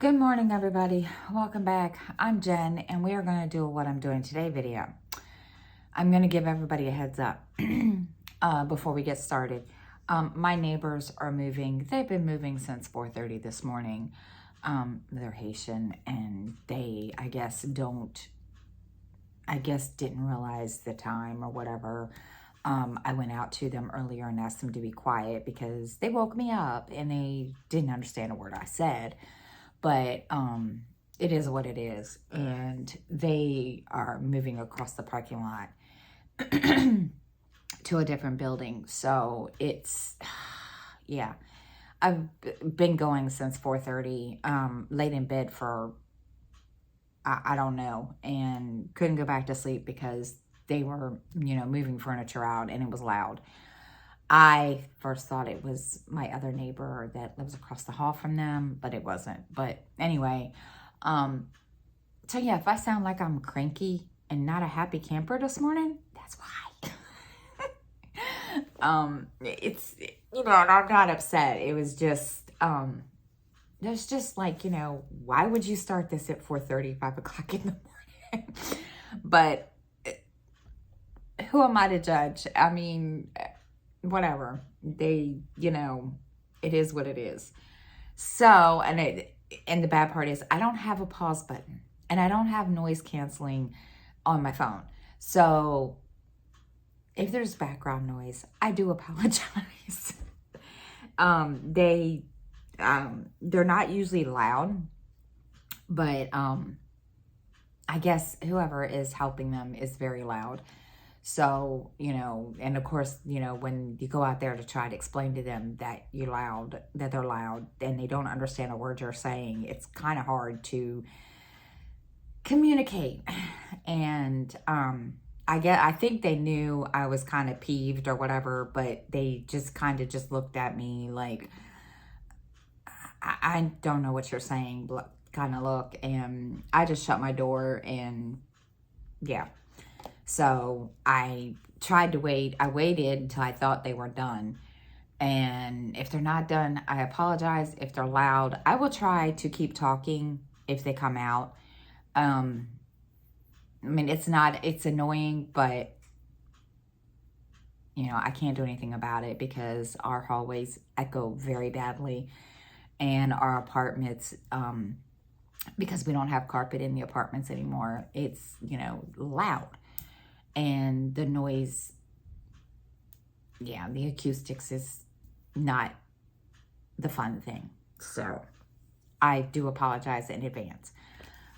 Good morning, everybody. Welcome back. I'm Jen, and we are going to do what I'm doing today video. I'm going to give everybody a heads up before we get started. My neighbors are moving. They've been moving since 4:30 this morning. They're Haitian, and they, I guess, didn't realize the time or whatever. I went out to them earlier and asked them to be quiet because they woke me up and they didn't understand a word I said. But it is what it is. And they are moving across the parking lot to a different building. So it's, yeah. I've been going since 4:30, laid in bed for, I don't know, and couldn't go back to sleep because they were, moving furniture out and it was loud. I first thought it was my other neighbor that lives across the hall from them, but it wasn't. But anyway, so yeah, if I sound like I'm cranky and not a happy camper this morning, that's why. It's, and I'm not upset. It was just, there's just like, why would you start this at 4:30, 5 o'clock in the morning? But who am I to judge? I mean, whatever. They, it is what it is. So, and the bad part is I don't have a pause button and I don't have noise canceling on my phone. So if there's background noise, I do apologize. They're not usually loud, but I guess whoever is helping them is very loud. So, and of course, when you go out there to try to explain to them that that they're loud and they don't understand a word you're saying, it's kind of hard to communicate. And I think they knew I was kind of peeved or whatever, but they just kind of just looked at me like, I don't know what you're saying, kind of look. And I just shut my door and yeah. So I tried to wait. I waited until I thought they were done. And if they're not done, I apologize. If they're loud, I will try to keep talking if they come out. I mean, it's annoying, but, I can't do anything about it because our hallways echo very badly. And our apartments, because we don't have carpet in the apartments anymore, it's, loud. And the noise, the acoustics is not the fun thing. So I do apologize in advance.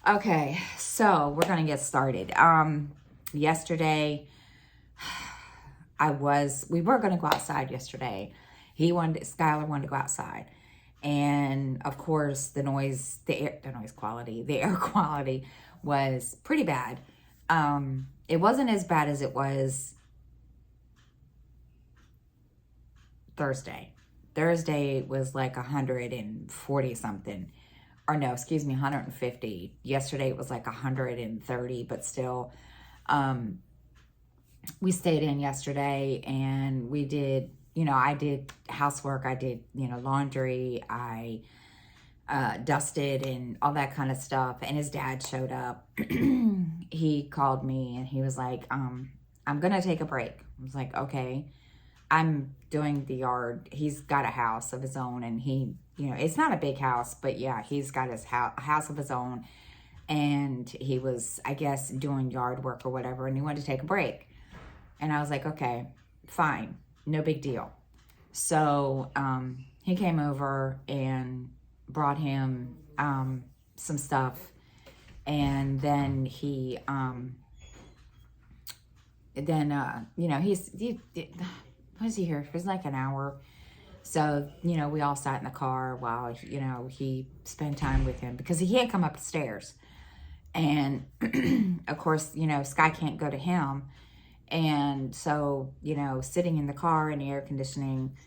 Okay, so we're going to get started. Yesterday, we were going to go outside yesterday. Skylar wanted to go outside. And of course, the air quality was pretty bad. It wasn't as bad as it was Thursday. Thursday was like 140 something. Or no, excuse me, 150. Yesterday it was like 130, but still. We stayed in yesterday and we did, I did housework. I did, laundry. I dusted and all that kind of stuff. And his dad showed up. He called me and he was like, I'm going to take a break. I was like, okay. I'm doing the yard. He's got a house of his own and he, it's not a big house, but yeah, he's got his house of his own. And he was, I guess, doing yard work or whatever. And he wanted to take a break. And I was like, okay, fine. No big deal. So he came over and brought him some stuff, and then he he was he here for like an hour. So we all sat in the car while he spent time with him because he can't come up the stairs, and of course Sky can't go to him. And so sitting in the car in the air conditioning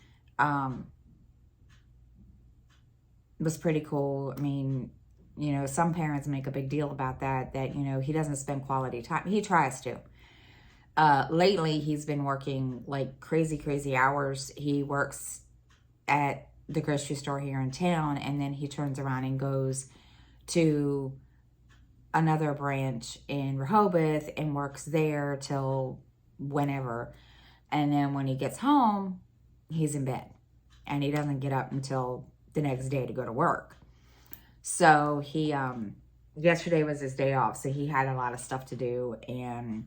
was pretty cool. I mean, some parents make a big deal about that he doesn't spend quality time. He tries to. Lately, he's been working like crazy hours. He works at the grocery store here in town, and then he turns around and goes to another branch in Rehoboth and works there till whenever. And then when he gets home, he's in bed. And he doesn't get up until the next day to go to work. So he, yesterday was his day off. So he had a lot of stuff to do. And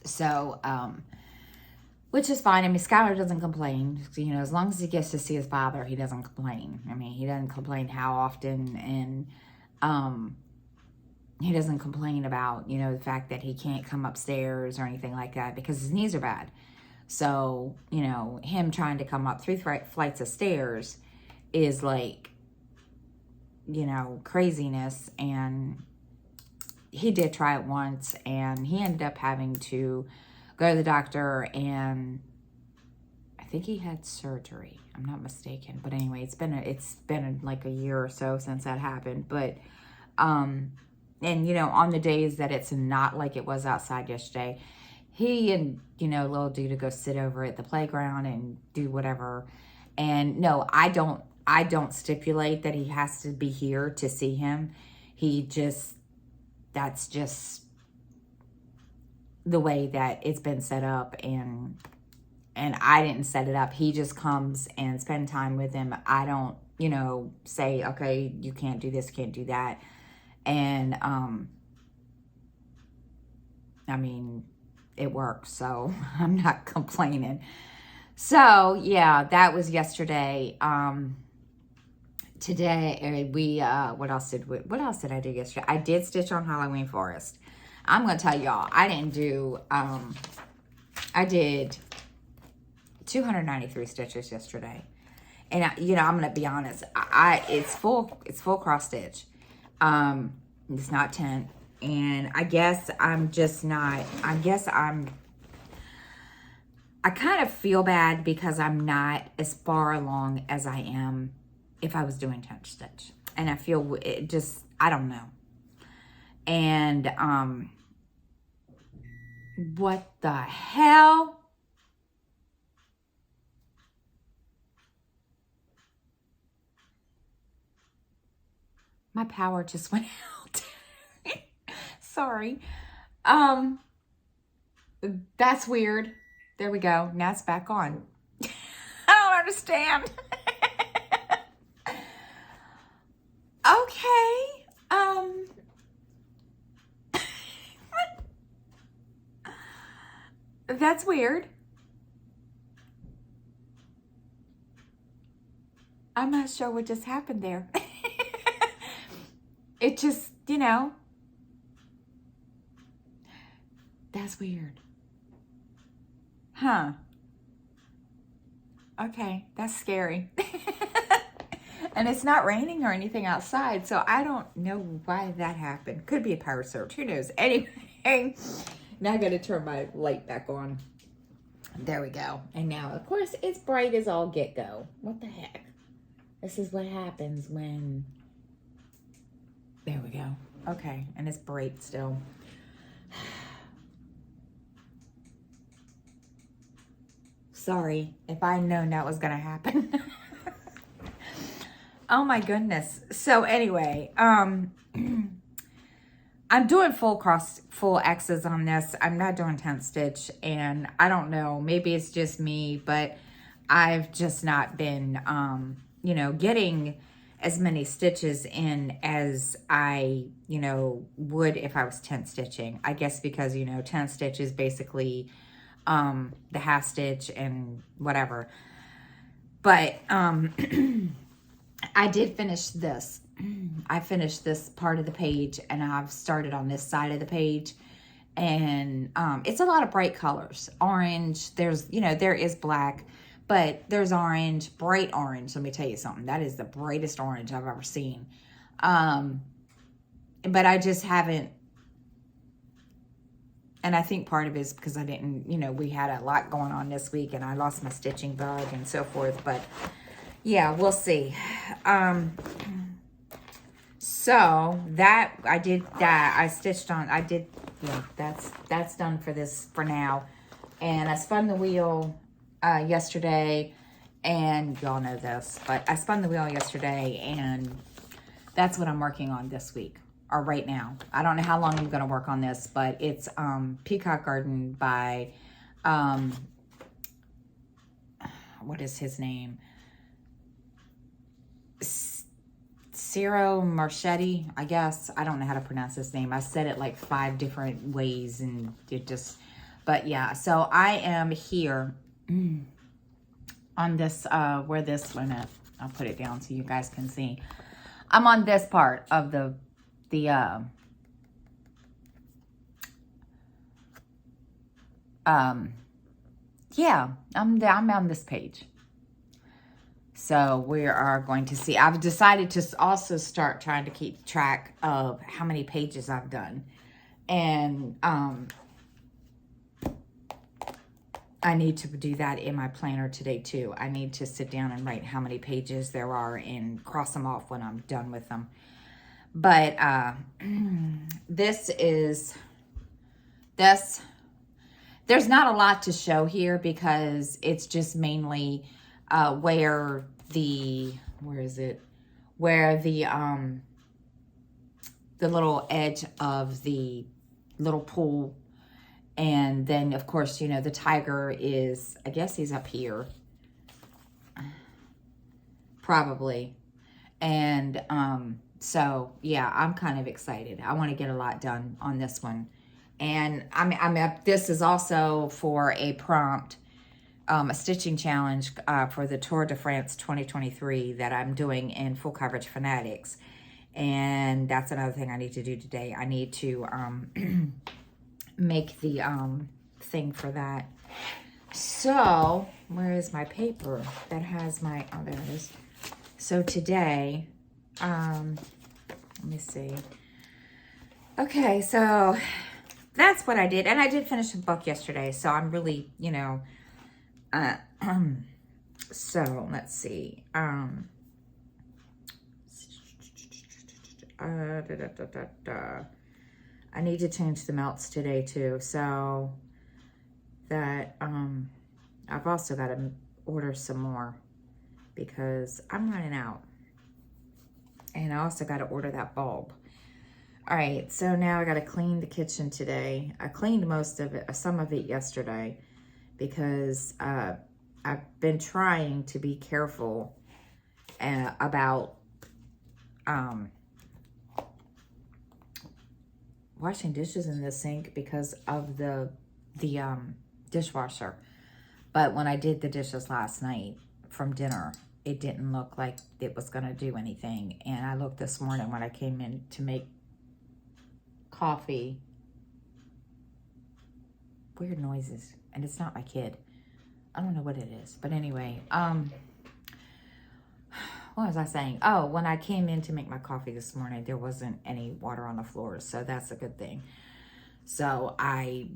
so, which is fine. I mean, Skylar doesn't complain. You know, as long as he gets to see his father, he doesn't complain. I mean, he doesn't complain how often. And, he doesn't complain about, you know, the fact that he can't come upstairs or anything like that because his knees are bad. So, you know, him trying to come up 3 flights of stairs is like, you know, craziness. And he did try it once and he ended up having to go to the doctor, and I think he had surgery. I'm not mistaken. But anyway, it's been like a year or so since that happened. But, and, you know, on the days that it's not like it was outside yesterday, he and, you know, little dude to go sit over at the playground and do whatever. And no, I don't stipulate that he has to be here to see him. That's just the way that it's been set up. And I didn't set it up. He just comes and spend time with him. I don't, you know, say, okay, you can't do this, can't do that. And, I mean, it works, so I'm not complaining. So, yeah, that was yesterday. Today, what else did I do yesterday? I did stitch on Halloween Forest. I'm going to tell y'all, I did 293 stitches yesterday. And, you know, I'm going to be honest, it's full cross stitch. It's not 10. And I guess I'm just not, I kind of feel bad because I'm not as far along as I am if I was doing 10 stitch. And I feel it just, I don't know. And, what the hell? My power just went out. Sorry. That's weird. There we go. Now it's back on. I don't understand. Okay. That's weird. I'm not sure what just happened there. It just, you know, that's weird. Huh. Okay, that's scary. And it's not raining or anything outside, so I don't know why that happened. Could be a power surge, who knows? Anyway, now I gotta turn my light back on. There we go. And now, of course, it's bright as all get-go. What the heck? This is what happens when... There we go. Okay, and it's bright still. Sorry if I'd known that was gonna happen. Oh my goodness. So anyway, I'm doing full X's on this. I'm not doing 10 stitch, and I don't know, maybe it's just me, but I've just not been, you know, getting as many stitches in as I, you know, would if I was 10 stitching. I guess because, you know, 10 stitch is basically the half stitch and whatever. But I did finish this. I finished this part of the page, and I've started on this side of the page. And it's a lot of bright colors. Orange, there's, you know, there is black, but there's orange, bright orange. Let me tell you something. That is the brightest orange I've ever seen. But I just haven't, and I think part of it is because I didn't, you know, we had a lot going on this week, and I lost my stitching bug and so forth. But yeah, we'll see. So that, I did that. I stitched on, yeah, that's done for this, for now. And I spun the wheel yesterday, and y'all know this, but I spun the wheel yesterday, and That's what I'm working on this week, or right now. I don't know how long I'm going to work on this, but it's Peacock Garden by, what is his name? Ciro Marchetti, I guess. I don't know how to pronounce his name. I said it like 5 different ways and it just, but yeah. So I am here on this, where this, wait a minute, I'll put it down so you guys can see. I'm on this part of yeah, I'm on this page. So we are going to see. I've decided to also start trying to keep track of how many pages I've done. And I need to do that in my planner today too. I need to sit down and write how many pages there are and cross them off when I'm done with them. But there's not a lot to show here because it's just mainly where the little edge of the little pool, and then of course, you know, the tiger is, I guess he's up here probably. And so yeah, I'm kind of excited. I want to get a lot done on this one. And this is also for a prompt, a stitching challenge for the Tour de France 2023 that I'm doing in Full Coverage Fanatics. And that's another thing I need to do today. I need to make the thing for that. So, where is my paper that has my, oh, there it is. So today, let me see. Okay, so that's what I did. And I did finish a book yesterday. So I'm really, you know, so let's see. I need to change the melts today too. So that, I've also got to order some more because I'm running out. And I also got to order that bulb. All right, so now I got to clean the kitchen today. I cleaned most of it, some of it yesterday, because I've been trying to be careful about washing dishes in the sink because of the dishwasher. But when I did the dishes last night from dinner, it didn't look like it was going to do anything. And I looked this morning when I came in to make coffee. Weird noises. And it's not my kid. I don't know what it is. But anyway, what was I saying? Oh, when I came in to make my coffee this morning, there wasn't any water on the floor. So that's a good thing. So I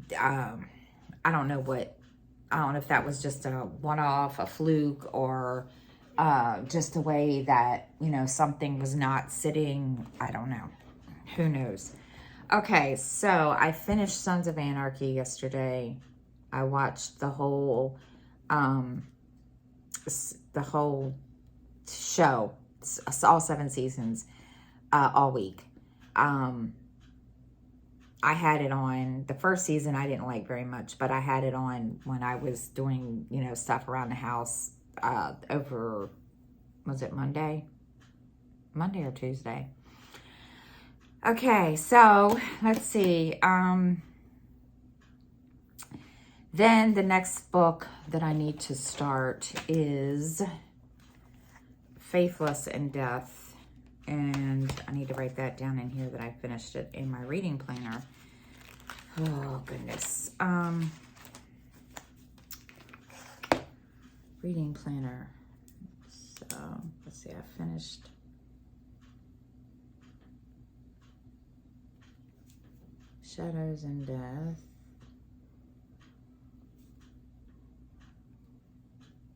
don't know if that was just a one-off, a fluke, or just the way that, you know, something was not sitting. I don't know. Who knows? Okay, so I finished Sons of Anarchy yesterday. I watched the whole show, all 7 seasons, all week. I had it on, the first season I didn't like very much, but I had it on when I was doing, you know, stuff around the house over, was it Monday? Monday or Tuesday? Okay, so let's see. Then the next book that I need to start is Faithless in Death. And I need to write that down in here that I finished it in my reading planner. Oh, goodness. Reading planner. So, let's see, I finished Shadows in Death.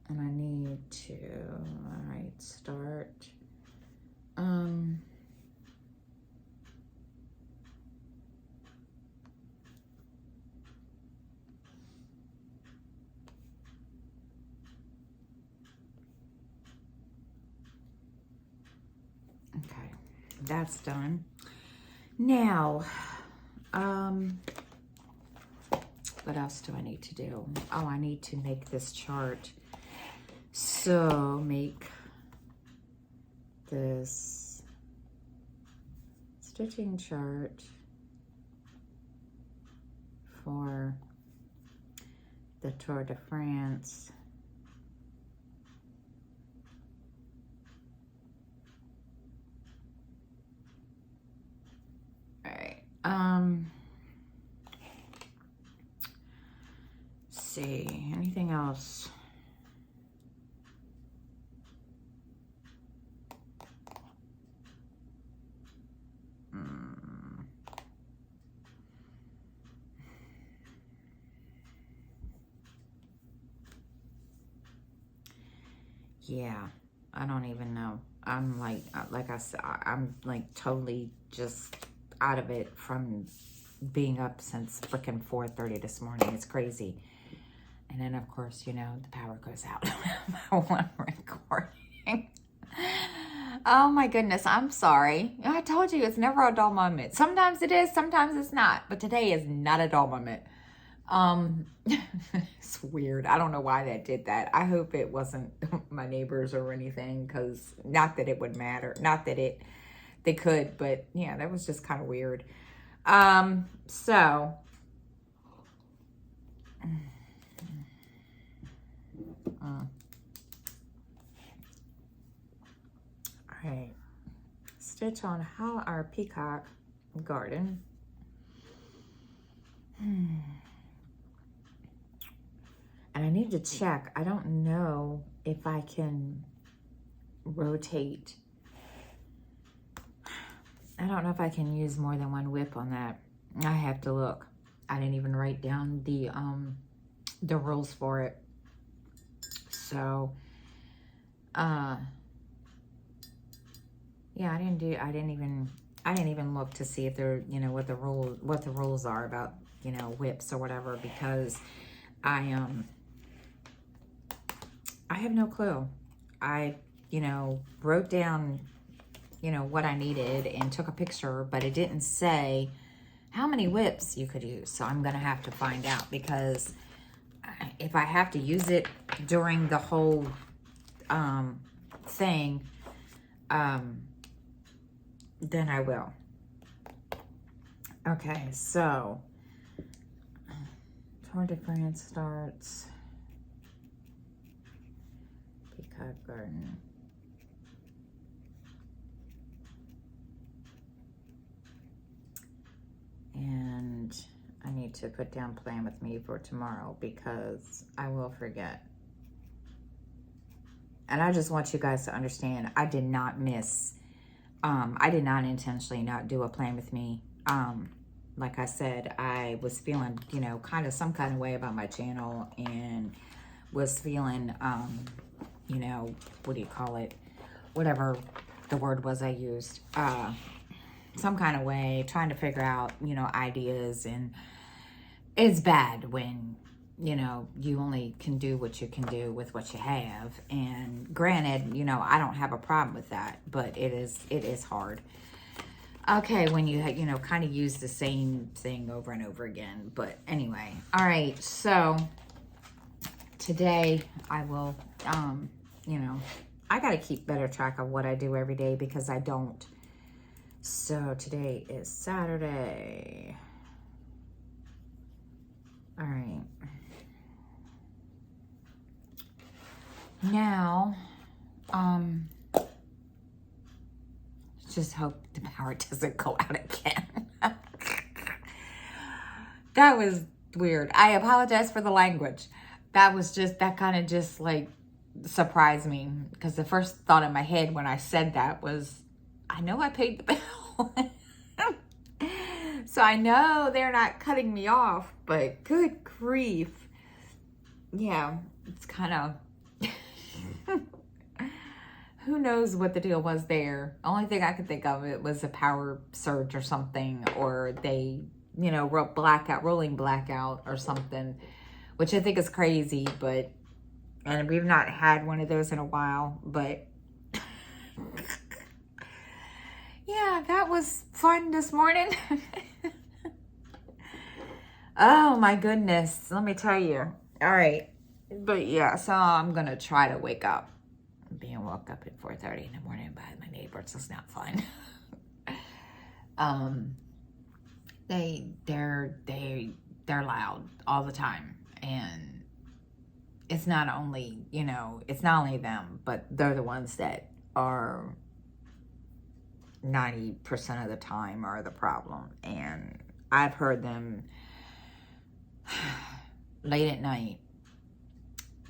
And I need to, all right, start. Okay. That's done. Now, what else do I need to do? Oh, I need to make this chart. So make this stitching chart for the Tour de France. All right. Let's see, anything else? Yeah, I don't even know. I'm like I said, I'm like totally just out of it from being up since freaking 4:30 this morning. It's crazy. And then of course, you know, the power goes out when I'm recording. Oh my goodness, I'm sorry. I told you it's never a dull moment. Sometimes it is, sometimes it's not. But today is not a dull moment. It's weird. I don't know why that did that. I hope it wasn't my neighbors or anything, because not that it would matter. Not that they could, but yeah, that was just kind of weird. So all right. Stitch on How Our Peacock Garden. And I need to check. I don't know if I can rotate. I don't know if I can use more than one whip on that. I have to look. I didn't even write down the rules for it. So, yeah, I didn't even look to see if they're, you know, what the rules are about, you know, whips or whatever, because I have no clue. I, you know, wrote down, you know, what I needed and took a picture, but it didn't say how many whips you could use. So I'm going to have to find out, because if I have to use it during the whole thing, then I will. Okay, so Tour de France starts. Peacock Garden. And I need to put down Plan With Me for tomorrow, because I will forget. And I just want you guys to understand, I did not miss, I did not intentionally not do a Plan With Me. Like I said, I was feeling, you know, some kind of way about my channel, and was feeling, you know, what do you call it? Whatever the word was I used. Some kind of way, trying to figure out, you know, ideas. And it's bad when, you know, you only can do what you can do with what you have. And granted, you know, I don't have a problem with that, but it is hard. Okay, when you know, kind of use the same thing over and over again. But anyway, all right, so today I will, you know, I got to keep better track of what I do every day, because I don't. So today is Saturday. All right. Now, just hope the power doesn't go out again. That was weird. I apologize for the language. That kind of just like surprised me, because the first thought in my head when I said that was, I know I paid the bill. So I know they're not cutting me off, but good grief. Yeah, it's kind of, who knows what the deal was there. Only thing I could think of it was a power surge or something, or they, you know, rolling blackout or something, which I think is crazy, but, and we've not had one of those in a while, but yeah, that was fun this morning. Oh my goodness. Let me tell you. All right. But yeah, so I'm going to try to wake up. I'm being woke up at 4:30 in the morning by my neighbors. It's not fun. um, they're loud all the time. And it's not only, it's not only them, but they're the ones that are 90% of the time are the problem. And I've heard them late at night.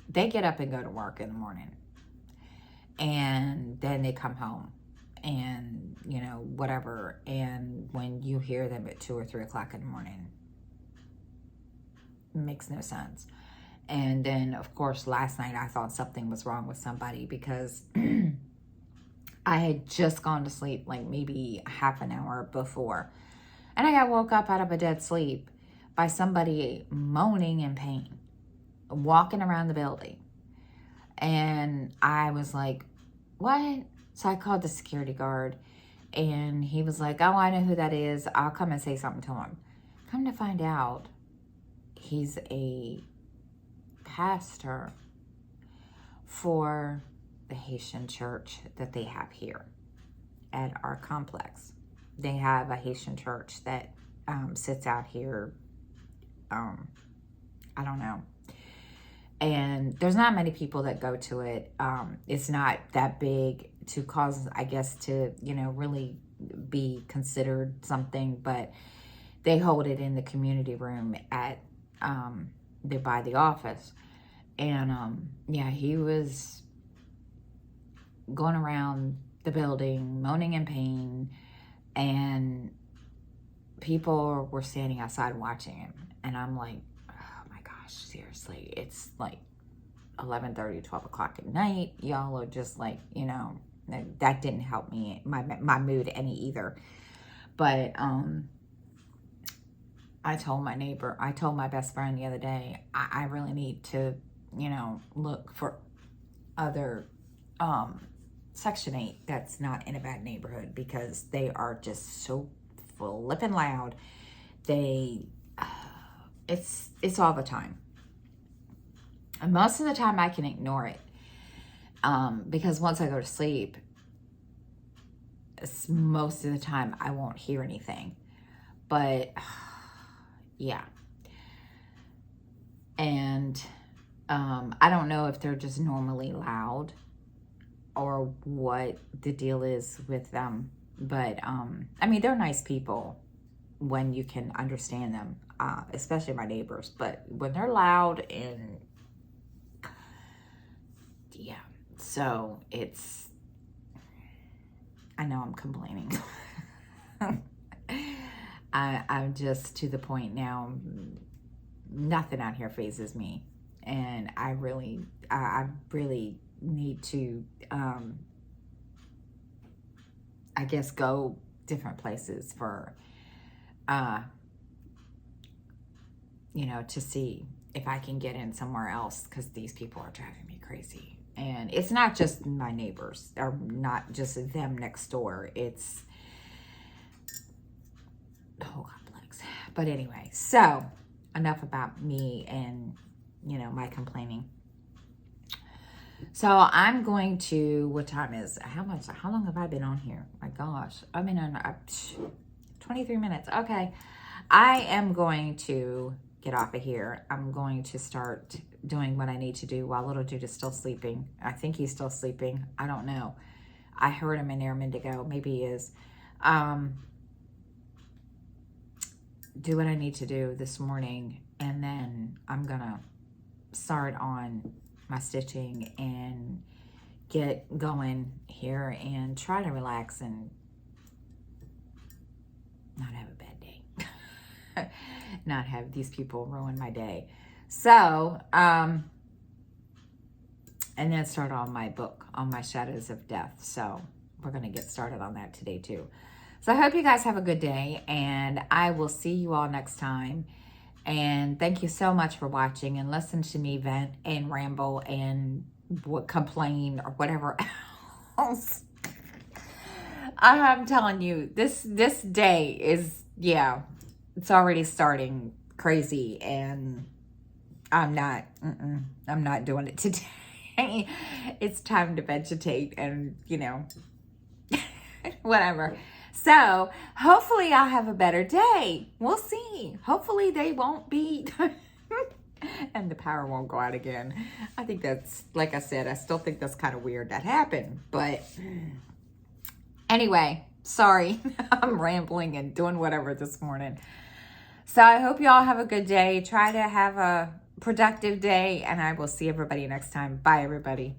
They get up and go to work in the morning, and then they come home and whatever, and when you hear them at 2 or 3 o'clock in the morning, it makes no sense. And then of course last night I thought something was wrong with somebody because I had just gone to sleep like maybe half an hour before, and I got woke up out of a dead sleep by somebody moaning in pain, walking around the building. And I was like, what? So I called the security guard, and he was like, oh, I know who that is. I'll come and say something to him. Come to find out, he's a pastor for the Haitian church that they have here at our complex. They have a Haitian church that sits out here. I don't know. And there's not many people that go to it. It's not that big to cause, I guess, to, really be considered something, but they hold it in the community room at, by the office. And, yeah, he was going around the building, moaning in pain, and people were standing outside watching him. And I'm like, seriously, it's like 11:30, 12 o'clock at night. Y'all are just like, that didn't help me, my mood any either. But I told my best friend the other day, I really need to, look for other Section 8 that's not in a bad neighborhood, because they are just so flipping loud. It's all the time. And most of the time I can ignore it. Because once I go to sleep, most of the time I won't hear anything. But yeah. And I don't know if they're just normally loud or what the deal is with them. But they're nice people when you can understand them, especially my neighbors. But when they're loud, and yeah, so I know I'm complaining. I'm just to the point now, nothing out here phases me. And I really need to, I guess, go different places for, to see if I can get in somewhere else, because these people are driving me crazy. And it's not just my neighbors, or not just them next door. It's the whole complex. But anyway, so enough about me and, my complaining. So I'm going to, what time is, how long have I been on here? My gosh, I've been on 23 minutes. Okay. I am going to get off of here. I'm going to start doing what I need to do while little dude is still sleeping. I think he's still sleeping. I don't know. I heard him in there a minute ago. Maybe he is. Do what I need to do this morning, and then I'm gonna start on my stitching and get going here and try to relax and not have a bad day. Not have these people ruin my day. So, and then start on my book, on my Shadows of Death. So we're going to get started on that today too. So I hope you guys have a good day, and I will see you all next time. And thank you so much for watching and listen to me vent and ramble and complain or whatever else. I'm telling you, this day is, yeah, it's already starting crazy, and I'm not doing it today. It's time to vegetate and, whatever. So hopefully I'll have a better day. We'll see. Hopefully they won't be and the power won't go out again. I think that's, like I said, I still think that's kind of weird that happened. But anyway, sorry. I'm rambling and doing whatever this morning. So I hope you all have a good day. Try to have a productive day, and I will see everybody next time. Bye, everybody.